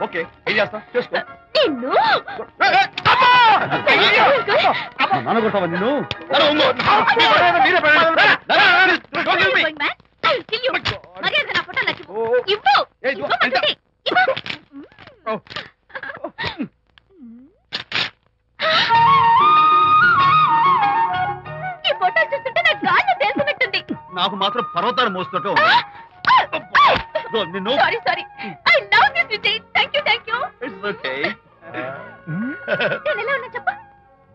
Okay ఏం చేస్తాం చేసుకో. నాన్న కొడతావా నిన్ను? నాకు మాత్రం పర్వతాలు మోస్తున్నట్టు నిన్ను.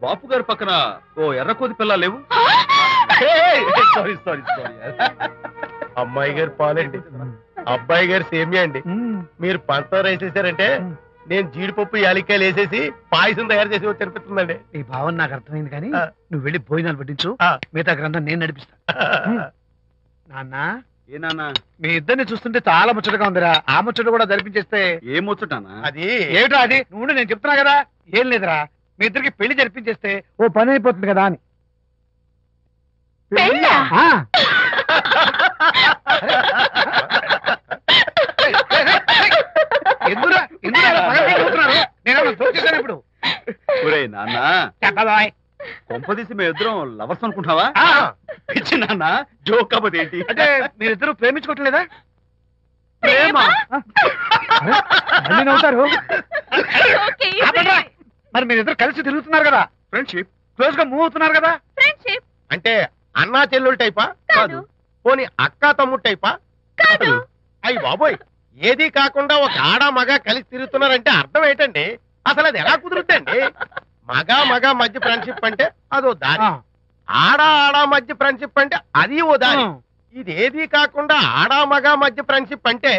బాపు గారి పక్కన ఓ ఎర్రకోతి పిల్ల లేవు. Sorry sorry sorry. అమ్మాయి గారు పాలండి, అబ్బాయి గారు సేమియా అండి. మీరు పంచదార వేసేసారంటే నేను జీడిపప్పు యాలక్కాయలు వేసేసి పాయసం తయారు చేసి తినిపిస్తుందండి. ఈ భావన నాకు అర్థమైంది, కానీ నువ్వు వెళ్ళి భోజనాలు పట్టించు, మిగతా గ్రంథం నేను నడిపిస్తా. నాన్న ఏ నాన్న, మీ ఇద్దరిని చూస్తుంటే చాలా ముచ్చటగా ఉందిరా. ఆ ముచ్చట కూడా జరిపించేస్తే. ఏ ముచ్చటానా? అది ఏమిటో అది. నువ్వు నేను చెప్తున్నా కదా. ఏం లేదురా, మీ ఇద్దరికి పెళ్లి జరిపించేస్తే ఓ పని అయిపోతుంది కదా అని. ఇప్పుడు నాన్న కొంపదీసి మేము ఇద్దరం లవర్స్ అనుకుంటావా? పిచ్చి నాన్న, జోక్ కాకపోతే ఏంటి? అంటే మీరిద్దరు ప్రేమించుకోవట్లేదా? ప్రేమ నవ్వుతారు. మరి మీరిద్దరు కలిసి తిరుగుతున్నారు కదా. ఫ్రెండ్షిప్. క్లోజ్ గా మూవ్ అవుతున్నారు కదా. ఫ్రెండ్షిప్ అంటే అన్నా చెల్లెలు టైపా? కాదు. పోనీ అక్కా తమ్ముడు టైపా? కాదు. అయ్యి బాబోయ్, ఏది కాకుండా ఒక ఆడ మగ కలిసి తిరుగుతున్నారంటే అర్థం ఏంటండి? అసలు అది ఎలా కుదురుద్దండి? మగ మధ్య ఫ్రెండ్షిప్ అంటే అదో దారి, ఆడ మధ్య ఫ్రెండ్షిప్ అంటే అది ఓ దారి. ఇది ఏది కాకుండా ఆడ మగ మధ్య ఫ్రెండ్షిప్ అంటే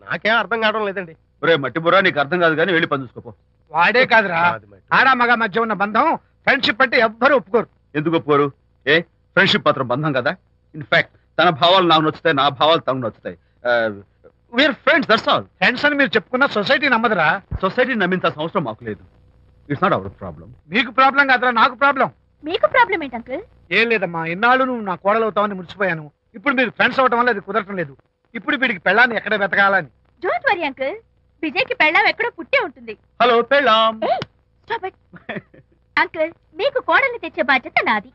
నాకేం అర్థం కావడం లేదండి. ఒరే మట్టి బుర్రా, నీకు అర్థం కాదు కానీ వెళ్ళి పని చూసుకోపో. వాడే కాదురా, ఆడ మగ మధ్య ఉన్న బంధం ఫ్రెండ్షిప్ అంటే ఎవ్వరు ఒప్పుకోరు. ఎందుకు ఒప్పుకోరు? ఏ ఫ్రెండ్షిప్ మాత్రం బంధం కదా. ఇన్ఫాక్ట్ తన భావాలు నాకు నచ్చుతాయి, నా భావాలు తనకు నచ్చుతాయి. We are friends, that's all. Friends అని మీరు చెప్పుకున్న సొసైటీ నమ్మదురా. సొసైటీ నమ్మింత అవసరం మాకు లేదు. It's not our problem. మీకు ప్రాబ్లం కాదురా, నాకు ప్రాబ్లం. మీకు ప్రాబ్లం ఏంటి అంకుల్? ఏం లేదమ్మా, ఇన్నాళ్ళు నువ్వు నా కోడలు అవుతావని మురిసిపోయాను. ఇప్పుడు మీరు ఫ్రెండ్స్ అవటం వల్ల అది కుదరటం లేదు. ఇప్పుడు వీడికి పెళ్ళాన్ని ఎక్కడ వెతకాలని. డోంట్ వరీ అంకుల్, విజయ్కి పెళ్ళాం ఎక్కడో పుట్టే ఉంటుంది. హలో పెళ్ళాం. అంకుల్, మీకు కోడల్ని తెచ్చే బాధ్యత నాది.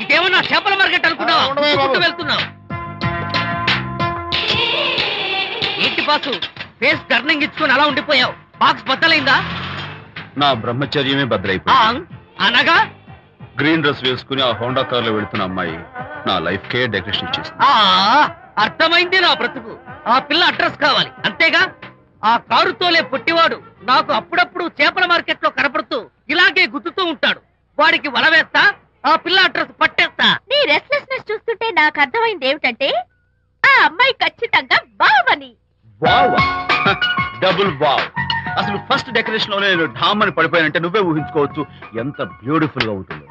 ఇదేమన్నా చేపల మార్కెట్ అనుకున్నావా? వెళ్తున్నావు ఏంటి బాసు? ఫేస్ టర్నింగ్ ఇచ్చుకుని అలా ఉండిపోయావు. బాక్స్ బద్దలైందా? నా బ్రహ్మచర్యమే బద్దలైపోయింది. అనగా గ్రీన్ డ్రెస్ వేసుకుని ఆ హోండా కార్ లో వెళుతున్న అమ్మాయి నా లైఫ్ కే డెకరేషన్ ఇచ్చేసింది. అర్థమైంది నా బ్రతుకు. ఆ పిల్ల అడ్రస్ కావాలి అంతేగా. ఆ కారుతోలే పొట్టివాడు నాకు అప్పుడప్పుడు చేపల మార్కెట్ లో కనపడుతూ ఇలాగే గుద్దుతూ ఉంటాడు. వాడికి వల వేస్తా, ఆ పిల్ల అడ్రస్ పట్టేస్తా. నీ రెస్ట్లెస్నెస్ చూస్తుంటే నాకు అర్థమైంది ఏమిటంటే ఆ అమ్మాయి ఖచ్చితంగా బావని. Wow, double wow. అసలు ఫస్ట్ డెకరేషన్ లో నేను ఢామ్ అని పడిపోయానంటే నువ్వే ఊహించుకోవచ్చు ఎంత బ్యూటిఫుల్ గా ఉంటుందో.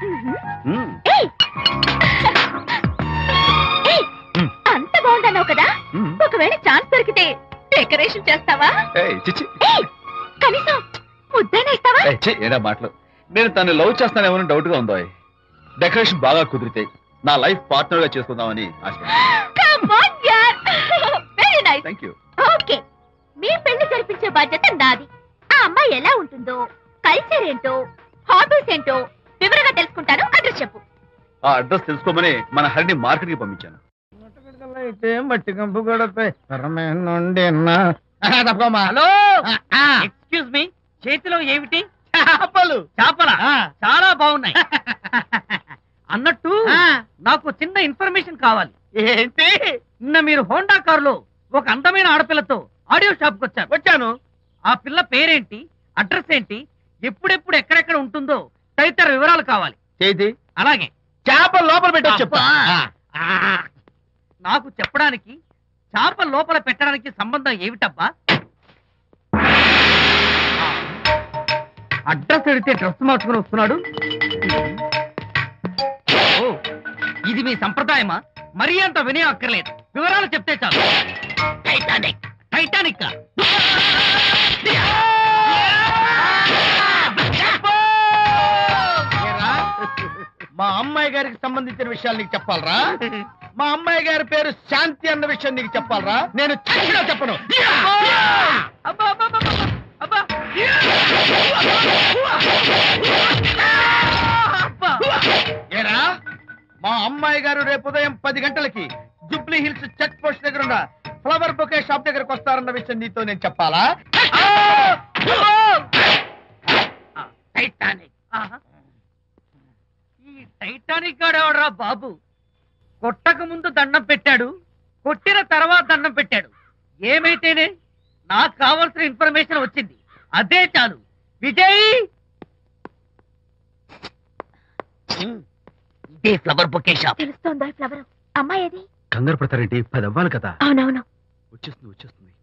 అంత బాగుందన్నావు కదా, ఒకవేళ ఛాన్స్ దొరికితే డెకరేషన్ చేస్తావా? కనీసం ముద్దైనా ఇస్తావా? ఏడా మాటలు. నేను తను లవ్ చేస్తానేమో డౌట్ గా ఉందో. డెకరేషన్ బాగా కుదిరితే నా లైఫ్ పార్ట్నర్ గా చేసుకుందామని ఆశ. ఓకే, మీ పెళ్లి జరిపించే బాధ్యత నాది. ఆ అమ్మాయి ఎలా ఉంటుందో, కల్చర్ ఏంటో, హాబీస్ ఏంటో వివరంగా తెలుసుకుంటాను. అడ్రస్ చెప్పు. ఆ అడ్రస్ తెలుసుకోమని మన హరిని మార్కెట్ కి పంపించాను. మట్టి కంపు కూడా హలో, ఎక్స్క్యూజ్ మీ, చేతిలో ఏమిటి? చేపలు. చేపల చాలా బాగున్నాయి. నాకు చిన్న ఇన్ఫర్మేషన్ కావాలి. ఏంటి? నిన్న మీరు హోండా కారులో ఒక అందమైన ఆడపిల్లతో ఆడియో షాప్కి వచ్చారు. వచ్చాను. ఆ పిల్ల పేరేంటి, అడ్రస్ ఏంటి, ఎప్పుడెప్పుడు ఎక్కడెక్కడ ఉంటుందో తదితర వివరాలు కావాలి. చేతి అలాగే చేప లోపల పెట్టి చెప్తా. నాకు చెప్పడానికి చేప లోపల పెట్టడానికి సంబంధం ఏమిటబ్బా? అడ్రస్ అడిగితే డ్రెస్ మార్చుకుని వస్తున్నాడు. ఓ, ఇది మీ సంప్రదాయమా? మరీ అంత వినయం అక్కర్లేదు, వివరాలు చెప్తే చాలు. టైటానిక్. టైటానిక్ మా అమ్మాయి గారికి సంబంధించిన విషయాలు నీకు చెప్పాలరా? మా అమ్మాయి గారి పేరు శాంతి అన్న విషయం నీకు చెప్పాలరా? నేను చచ్చినా చెప్పను. అబ్బా అబ్బా అబ్బా అబ్బా అబ్బా. ఏరా, మా అమ్మాయి గారు రేపు ఉదయం 10 గంటలకి జూబ్లీ హిల్స్ చెక్ పోస్ట్ దగ్గర ఉన్న ఫ్లవర్ బొకే షాప్ దగ్గరకు వస్తారన్న విషయం నీతో నేను చెప్పాలా? టైటానిక్. ఈ టైటానిక్ గాడెవడరా బాబు? కొట్టక ముందు దండం పెట్టాడు, కొట్టిన తర్వాత దండం పెట్టాడు. ఏమైతేనే నాకు కావాల్సిన ఇన్ఫర్మేషన్ వచ్చింది, అదే చాలు. విజయ్, ఇదే ఫ్లవర్ బొకే షాప్. తెలుస్తోందా ఫ్లవర్? అమ్మాయి ఏది? కంగారు పడతారేంటి? 10 అవ్వాలి కదా. అవునవును. వచ్చేస్తుంది వచ్చేస్తుంది.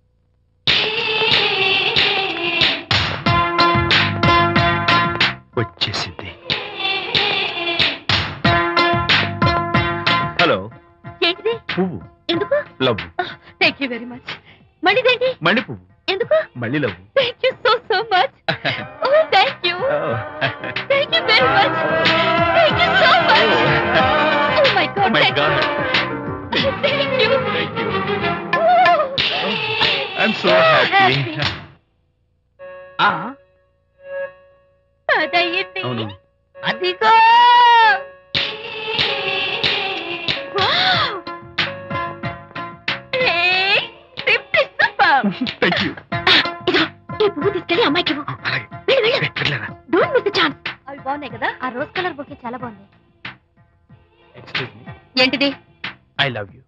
వచ్చేసింది. హలో. ఏంటిది? పువ్వు. ఎందుకు? Love. Thank you very much. మళ్ళీదేంటి? మళ్ళీ పువ్వు. ఎందుకు? మళ్ళీ love. Thank you so much. Oh thank you. Thank you very much. Thank you so much. Oh my God. My God. Thank you. Thank you. I'm so happy. అదయ్యింది. అవును. అదిగో. Thank you. ఈ పువ్వు తీసుకెళ్ళి అమ్మాయికి ఇవ్వు. అలాగే. వెళ్ళు, వెళ్ళు. వెళ్ళరా. Don't miss the chance. అవి బాగున్నాయి కదా? ఆ రోజ్ కలర్ బొకే చాలా బాగుంది. Excuse me. ఏంటిది? I love you.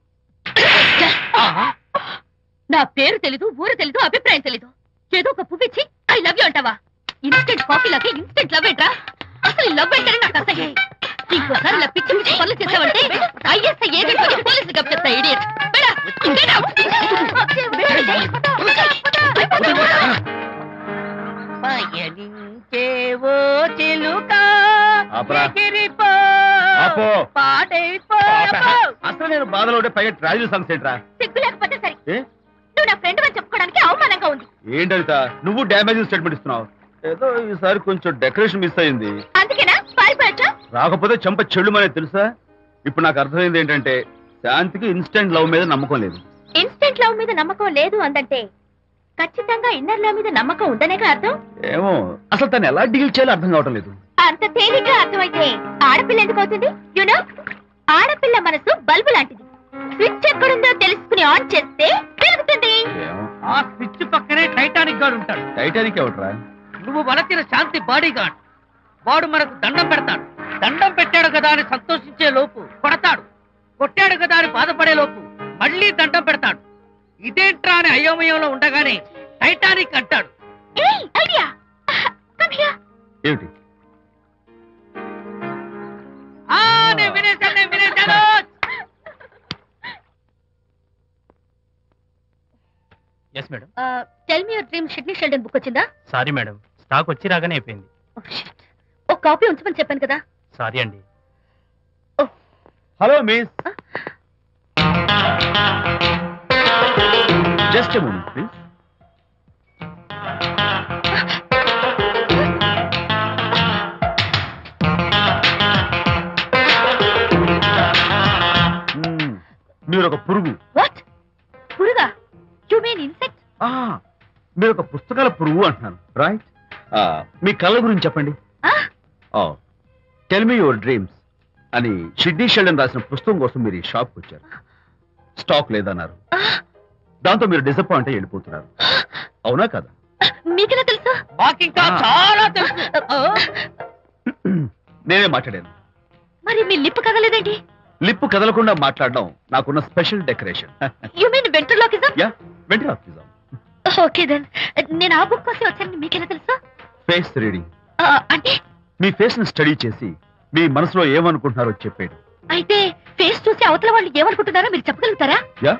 నా పేరు తెలీదు, ఊరు తెలీదు, అభిప్రాయం తెలీదు. ఏదో ఒక పువ్వు ఇచ్చి ఐ లవ్ యూ అంటావా? ఇన్స్టెంట్ కాఫీ లాగే ఇన్స్టెంట్ లవ్ ఏంట్రా? అసలు లవ్ ఏంటని నాకు అసహ్యం. ఇంకోసారి ఇలా పిచ్చి పిచ్చి పనులు చేసావంటే ఐఎస్ఐ ఏజెంట్ వచ్చి పోలీసులు కప్పిస్తా. ఇడియట్. పయనించేవో చిలుక ఆపరా. ఎగిరిపో, ఆపో. పాడైపో. అసలు నేను బాధలో ఉంటే పైగా ట్రాజెడీ సాంగ్స్ ఏంట్రా? సిగ్గు లేకపోతే సరే. ఏ? నువ్వు నా ఫ్రెండ్ అని చెప్పుకోవడానికి అవమానంగా ఉంది. ఏంటంట నువ్వు డ్యామేజింగ్ స్టేట్మెంట్ ఇస్తున్నావు? ఏదో ఈసారి కొంచెం డెకరేషన్ మిస్ అయింది. అందుకేనా పారిపోయా? రాకపోతే చెంప చెడుమనే తెలుసా? ఇప్పుడు నాకు అర్థమైంది ఏంటంటే శాంతికి ఇన్స్టెంట్ లవ్ మీద నమ్మకం లేదు. ఇన్స్టెంట్ లవ్ మీద నమ్మకం లేదు అందంటే ఖచ్చితంగా ఇన్నర్ లవ్ మీద నమ్మకం ఉందనేగా అర్థం. ఏమో అసలు తను ఎలా డీల్ చేయాలో అర్థం కావటం లేదు. అంత తేలిగ్గా అర్థమైతే ఆడపిల్ల ఎందుకు అవుతుంది? యునో, ఆడపిల్ల మనసు బల్బు లాంటిది. స్విచ్ ఎక్కడుందో తెలుసుకుని ఆన్ చేస్తే పెరుగుతుంది. ఏమో. ఆ స్విచ్ పక్కనే టైటానిక్ గాడు ఉంటాడు. టైటానిక్ ఎవట్రా? నువ్వు వలచిన శాంతి బాడీ గార్డ్. వాడు మనకు దండం పెడతాడు. దండం పెట్టాడు కదా అని సంతోషించే లోపు కొడతాడు. కొట్టాడు కదా అని బాధపడే లోపు మళ్ళీ దండం పెడతాడు. ఇదేంట్రా అని అయోమయంలో ఉండగానే టైటానిక్ అంటాడు. ఏయ్, ఐడియా. Come here. ఏమిటి? నేను వినేశాను. Yes madam. Tell me your dream Sidney Sheldon book వచ్చిందా? సారీ మేడం, స్టాక్ వచ్చి రాగానే అయిపోయింది. ఒక కాపీ ఉంచమని చెప్పాను కదా. సారీ అండి. Hello miss. Just a moment please. మీరు ఒక పురుగు. వాట్? పురుగా? You mean insect? మీరు ఒక పుస్తకాల పురుగు అంటున్నాను, రైట్? మీ కళ గురించి చెప్పండి. టెల్ మీ యువర్ డ్రీమ్స్ అని షిడ్నీ షెల్డన్ రాసిన పుస్తకం కోసం మీరు ఈ షాప్కి వచ్చారు. స్టాక్ లేదన్నారు. దాంతో మీరు డిసప్పాయింట్ అయ్యి వెళ్ళిపోతున్నారు. అవునా కదా? మీకెలా తెలుసు? మాకింకా చాలా తెలుసు. నేనే మాట్లాడాను. మరి మీ లిప్ కదలేదేంటి? లిప్పు కదలకుండా మాట్లాడడం నాకున్న special decoration. You mean ventriloquism? Yeah, ventriloquism. Okay then. నేను ఆ బుక్ కోసం వచ్చానని మీకెలా తెలుసా? Face reading. అంటే మీ ఫేస్ ని స్టడీ చేసి మీ మనసులో ఏమనుకుంటున్నారో చెప్పేది. అయితే ఫేస్ చూసి అవతల వాళ్ళు ఏమనుకుంటున్నారో మీరు చెప్పగలుగుతారా? యా,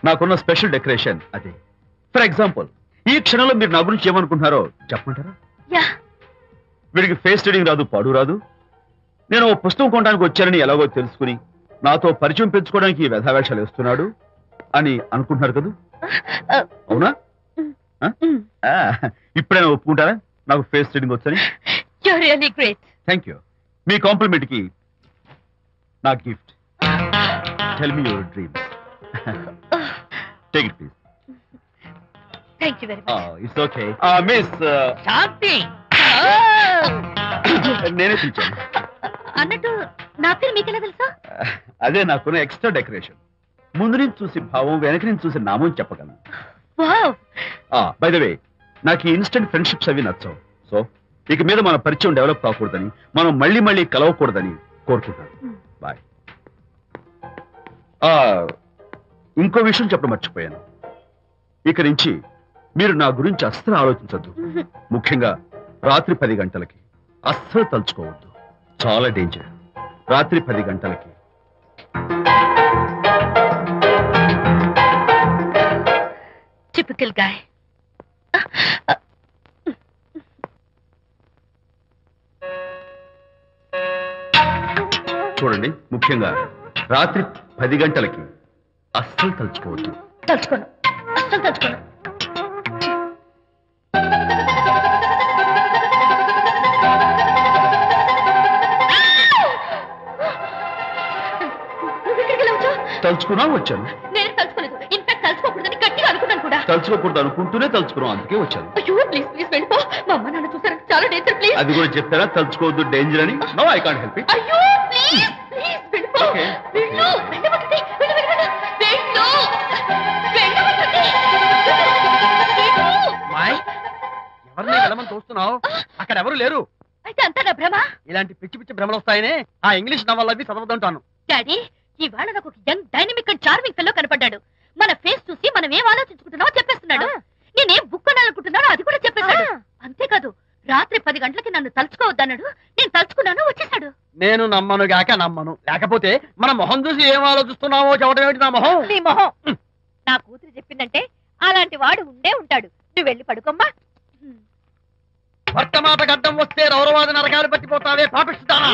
నాకున్న స్పెషల్ డెకరేషన్ అదే. ఫర్ ఎగ్జాంపుల్, ఈ క్షణంలో మీరు నా గురించి ఏమనుకుంటున్నారో చెప్పమంటారా? యా. వీడికి ఫేస్ రీడింగ్ రాదు, పాడు రాదు. నేను ఓ పుస్తకం కొనడానికి వచ్చానని ఎలాగో తెలుసుకుని నాతో పరిచయం పెంచుకోవడానికి వ్యధావేషాలు వేస్తున్నాడు అని అనుకుంటున్నారు కదా? అవునా? ఇప్పుడైనా ఒప్పుకుంటారా నాకు ఫేస్ రీడింగ్ వచ్చని? You are really great. Thank you. మీ కాంప్లిమెంట్ కి నా gift. Tell me your dreams. Take it please. Thank you very much. It's okay. Miss Shanti. నేనే పిలిచాను. అన్నట్టు నా పేరు మీకెలా తెలుసా? అదే నాకున్న ఎక్స్ట్రా డెకరేషన్. ముందు నుంచి చూసి భావం, వెనక నుంచి చూసి నామం చెప్పగలను. వావ్. బై ద వే, నాకు ఈ ఇన్స్టెంట్ ఫ్రెండ్షిప్స్ అవి నచ్చవు. సో ఇక మీద మన పరిచయం డెవలప్ కాకూడదని, మనం మళ్ళీ మళ్ళీ కలవకూడదని కోరుకుంటాను. బాయ్. ఇంకో విషయం చెప్పడం మర్చిపోయాను. ఇక నుంచి మీరు నా గురించి అస్సలు ఆలోచించద్దు. ముఖ్యంగా రాత్రి 10 గంటలకి అస్సలు తలుచుకోవద్దు. చాలా డేంజర్. రాత్రి 10 గంటలకి. Typical guy. చూడండి, ముఖ్యంగా రాత్రి 10 గంటలకి అస్సలు తలుచుకోవద్దు. తలుచుకోను, అస్సలు తలుచుకోను. తలుచుకున్నా వచ్చాను. నేను తలుచుకోలేదు. ఇన్ఫాక్ట్ తలుచుకోకూడదని గట్టిగా అనుకున్నాను కూడా. తలుచుకోకూడదు అనుకుంటూనే తలుచుకున్నాం, అందుకే వచ్చాను. అయ్యో ప్లీజ్ ప్లీజ్ వెళ్ళిపో. మా అమ్మ నాన్న చూసారు, చాలా డేంజర్. ప్లీజ్. అది కూడా చెప్తారా తలుచుకోవద్దు డేంజర్ అని? No, I can't help it. అయ్యో ప్లీజ్ ప్లీజ్ వెళ్ళిపో. Okay. వెళ్ళు, వెళ్ళవద్దండి. వెళ్ళు, వెళ్ళు, వెళ్ళు. వెళ్ళు. వెళ్ళవద్దండి. వెళ్ళు. మాయ్, ఎవరిని వెళ్ళమని చూస్తున్నావు? అక్కడ ఎవరు లేరు. అయితే అంతా నా భ్రమ? ఇలాంటి పిచ్చి పిచ్చి భ్రమలు వస్తాయనే ఆ ఇంగ్లీష్ నవల్ అవి చదవదంటాను. డాడీ, ఇవాళ నాకు ఒక young dynamic and charming fellow కనపడ్డాడు. మన ఫేస్ చూసి మనం ఏం ఆలోచించుకుంటున్నావో చెప్పేస్తున్నాడు. నేనేం బుక్ కొనాలనుకుంటున్నానో అది కూడా చెప్పేశాడు. అంతేకాదు, రాత్రి 10 గంటలకి నన్ను తలుచుకోవద్దన్నాడు. నేను తలుచుకున్నాను, వచ్చేసాడు. నేను నమ్మను గాక నమ్మను. లేకపోతే మన మొహం చూసి ఏం ఆలోచిస్తున్నావో చెప్పడం ఏమిటి? నా మొహం. నీ మొహం. నా కూతురు చెప్పిందంటే అలాంటి వాడు ఉండే ఉంటాడు. నువ్వు వెళ్ళి పడుకోమ్మా. భర్త మాట గడ్డం వస్తే రౌరవాది నరకాలు పట్టిపోతావే పాపిస్తానా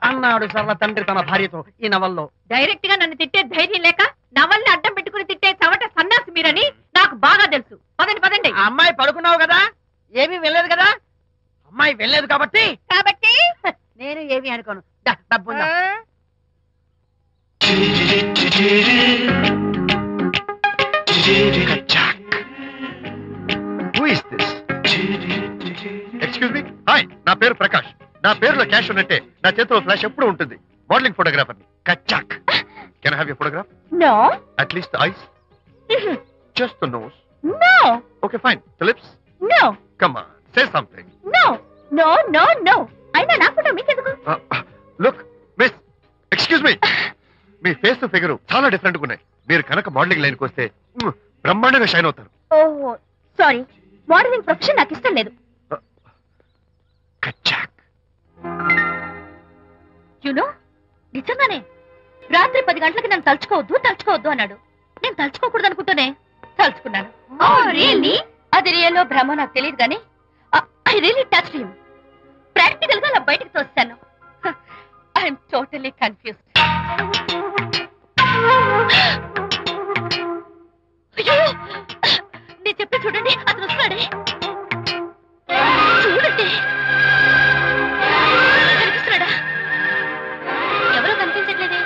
అన్నాడు సరళ తండ్రి తన భార్యతో ఈ నవల్లో. డైరెక్ట్ గా నన్ను తిట్టే ధైర్యం లేక నవల్ని అడ్డం పెట్టుకుని తిట్టే చవట సన్యాసి మీరని నాకు బాగా తెలుసు. పదండి పదండి. ఆ అమ్మాయి పడుకున్నావు కదా, ఏమీ వెళ్ళలేదు కదా. అమ్మాయి వెళ్ళలేదు కాబట్టి నేను ఏమీ అనుకోను. డబ్బు ఎక్స్క్యూజ్ మీ. హాయ్, నా పేరు ప్రకాష్. నా పేరులో క్యాష్ ఉన్నట్టే నా చేతిలో ఫ్లాష్ ఎప్పుడు ఉంటుంది. మోడలింగ్ ఫోటోగ్రాఫర్ కచ్చాక్. Can I have your photograph? No. At least the eyes, just the nose. No. Okay fine. The lips? No. Come on, say something. No no no no. అయినా నా ఫోటో మీకెందుకు? Look miss, excuse me. మీ face figure చాలా different గా ఉన్నాయి. మీరు కనుక modelling లైన్కి వస్తే బ్రహ్మాండంగా షైన్ అవుతారు. ఓహో సారీ, మోడలింగ్ ప్రొఫెషన్ నాకు ఇష్టం లేదు. కచ్చాక్. యునో, నిజంగానే రాత్రి 10 గంటలకి నన్ను తలుచుకోవద్దు అన్నాడు. నేను తలుచుకోకూడదు అనుకుంటూనే తలుచుకున్నాను. రియల్లీ? అది రియల్లో భ్రమ నాకు తెలియదు కానీ I really touched him. Practical గా అలా బయటకు తోస్తాను. I'm totally confused. అయ్యో, నేను చెప్పి చూడండి, అతను వస్తున్నాడే. చూడండి, కనిపిస్తున్నాడా? ఎవరో కనిపించట్లేదే.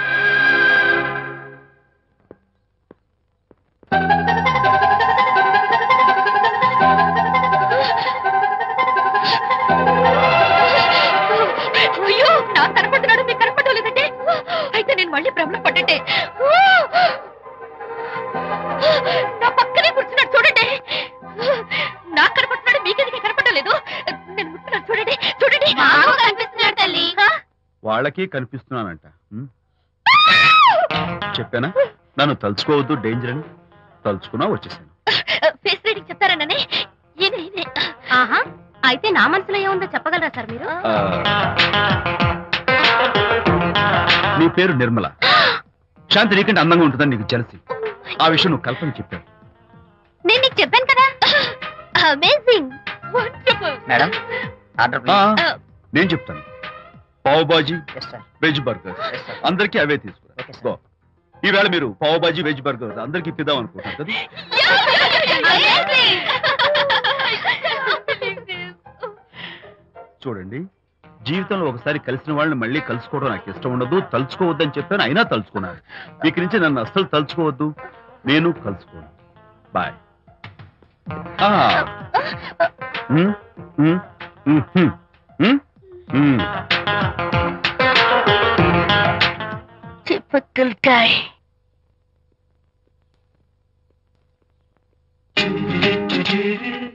అయ్యో, నాకు కనపడుతున్నాడు, మీకు కనపడడం లేదంటే అయితే నేను మళ్ళీ భ్రమలో పడ్డంటే. నా పక్కనే కూర్చున్నాడు చూడండి. నాకు కనపడుతున్నాడు, మీకెందుకు కనపడడం లేదు? నేను ముట్టున్నాను చూడండి. చూడండి, కనిపిస్తున్నాడు తల్లి. వాళ్ళకి కనిపిస్తున్నానంట. చెప్పానా నన్ను తలుచుకోవద్దు డేంజర్ అని. తలుచుకున్నా వచ్చేసాను. ఫేస్ రీడింగ్ చెప్తారననే ఆహా అయితే నా మనసులో ఏముందో చెప్పగలరా సార్ మీరు? నీ పేరు నిర్మల. శాంతి నీకంటే అందంగా ఉంటుందని నీకు తెలిసి ఆ విషయం నువ్వు కల్పన చెప్పావు. నేను నీకు చెప్పాను కదా. Amazing wonderful. మేడం ఆర్డర్ నేను చెప్తాను. Pav bhaji yes sir. Veg burger Yes, sir. అందరికీ అవే తీసుకురా. Okay, sir. గో. ఈవేళ మీరు పావ్ బాజీ వెజ్ బర్గర్ అందరికి ఇప్పిద్దాం అనుకుంటారు కదా. చూడండి, జీవితంలో ఒకసారి కలిసిన వాళ్ళని మళ్ళీ కలుసుకోవడం నాకు ఇష్టం ఉండదు. తలుచుకోవద్దని చెప్పాను, అయినా తలుచుకున్నాను. ఇక నుంచి నన్ను అస్సలు తలుచుకోవద్దు, నేను కలుసుకోను. Bye. Typical guy.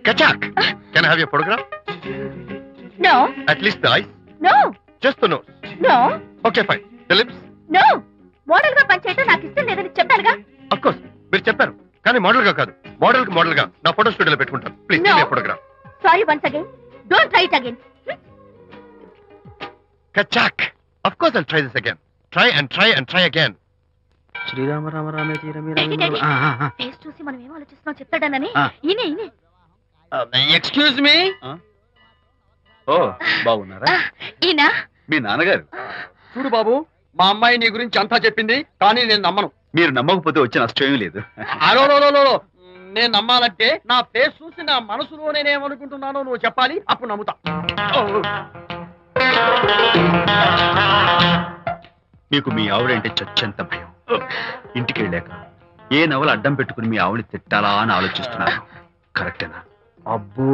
Kachak, can I have your photograph? No, At least the eyes, no, just the nose. no, Okay, fine. The lips, no. Model గా పనిచేయటం నాకు ఇష్టం లేదని చెప్పానుగా. of course. మీరు చెప్పారు కానీ మోడల్ గా కాదు. మోడల్ గా నా ఫోటో స్టూడియోలో పెట్టుకుంటాను. Please No. Photograph. Sorry once again. Don't try it again. Kachak, of course I'll try this again. Try and try and try again. శ్రీరామ రామ రామే తీరమే ఫేస్ చూసి మనం ఏం ఆలోచిస్తున్నాం చెప్తాడనని. ఆ. ఈయనే ఎక్స్క్యూజ్ మీ. ఓ బాగున్నారా? ఈయన మీ నాన్నగారు. చూడు బాబు, మా అమ్మాయి నీ గురించి అంతా చెప్పింది, కానీ నేను నమ్మను. మీరు నమ్మకపోతే వచ్చే నష్టం ఏమీ లేదు. అలో నేను నమ్మాలంటే నా ఫేస్ చూసి నా మనసులో నేనేమనుకుంటున్నానో నువ్వు చెప్పాలి, అప్పుడు నమ్ముతా. మీకు మీ ఆవిడంటే చచ్చంత భయం. ఇంటికి వెళ్ళాక ఏ నవల అడ్డం పెట్టుకుని మీ ఆవిడని తిట్టాలా అని ఆలోచిస్తున్నాను. కరెక్టేనా? అబ్బో,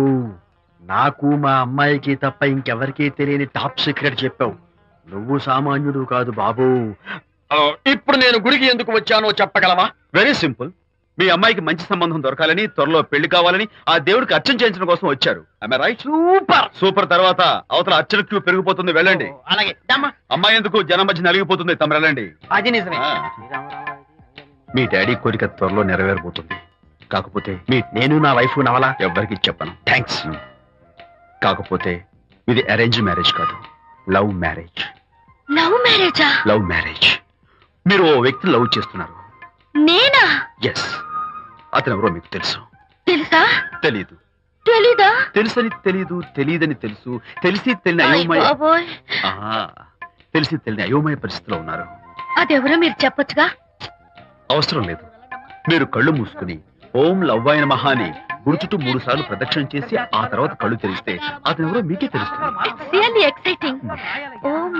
నాకు మా అమ్మాయికి తప్ప ఇంకెవరికీ తెలియని టాప్ సీక్రెట్ చెప్పావు. నువ్వు సామాన్యుడు కాదు బాబు. ఇప్పుడు నేను గుడికి ఎందుకు వచ్చానో చెప్పగలవా? Very simple. మీ అమ్మాయికి మంచి సంబంధం దొరకాలని, త్వరలో పెళ్లి కావాలని ఆ దేవుడికి అర్చన చేయించడం కోసం వచ్చారు. Am I right? సూపర్. తర్వాత అవతల అర్చన క్యూ పెరిగిపోతుంది, వెళ్ళండి. అలాగే అమ్మాయి ఎందుకు జనం మధ్య నలిగిపోతుంది, తమరు వెళ్ళండి. అది నిజమే. ఆ. మీ డాడీ కోరిక త్వరలో నెరవేరబోతుంది. కాకపోతే నేను నా వైఫ్ నవలా ఎవ్వరికి చెప్పను. థ్యాంక్స్. కాకపోతే ఇది అరేంజ్ మ్యారేజ్ కాదు, లవ్ మ్యారేజ్. లవ్ మ్యారేజా? Love marriage. మీరు ఓ వ్యక్తి లవ్ చేస్తున్నారు. నేనా? ఎస్. అతను ఎవరో మీకు తెలుసు. తెలుసా? తెలీదు. తెలీదా? తెలుసని తెలీదు, తెలియదని తెలుసు, తెలిసి తెలియని అయోమయ బాబోయ్, తెలిసి తెలియని అయోమయ పరిస్థితిలో ఉన్నారు. అదెవరో మీరు చెప్పొచ్చుగా. అవసరం లేదు. మీరు కళ్ళు మూసుకుని ఓం లవ్వాయ నమః అని గుడి చుట్టూ 3 సార్లు ప్రదక్షిణ చేసి ఆ తర్వాత కళ్ళు తెరిస్తే అతను ఎవరో మీకే తెలుస్తుంది. It's really exciting. ఓం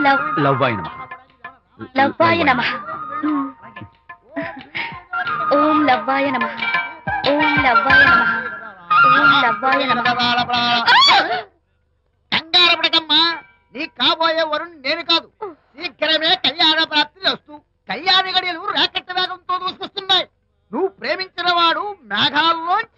లవ్వాయ నమః. లవ్వాయ నమః. ఓం లవ్వాయ నమః. ఓం లవ్వాయ నమః. ఓం లవ్వాయ నమః. కంగారు పడకమ్మా, నీ కాబోయే వరుణ్ నేను కాదు. శీఘ్రమే కళ్యాణ ప్రాప్తి వస్తూ కళ్యాణ గడియలు రాకెట్ వేగంతో దూసుకొస్తున్నాయి. నువ్వు ప్రేమించిన వాడు మేఘాల్లోంచి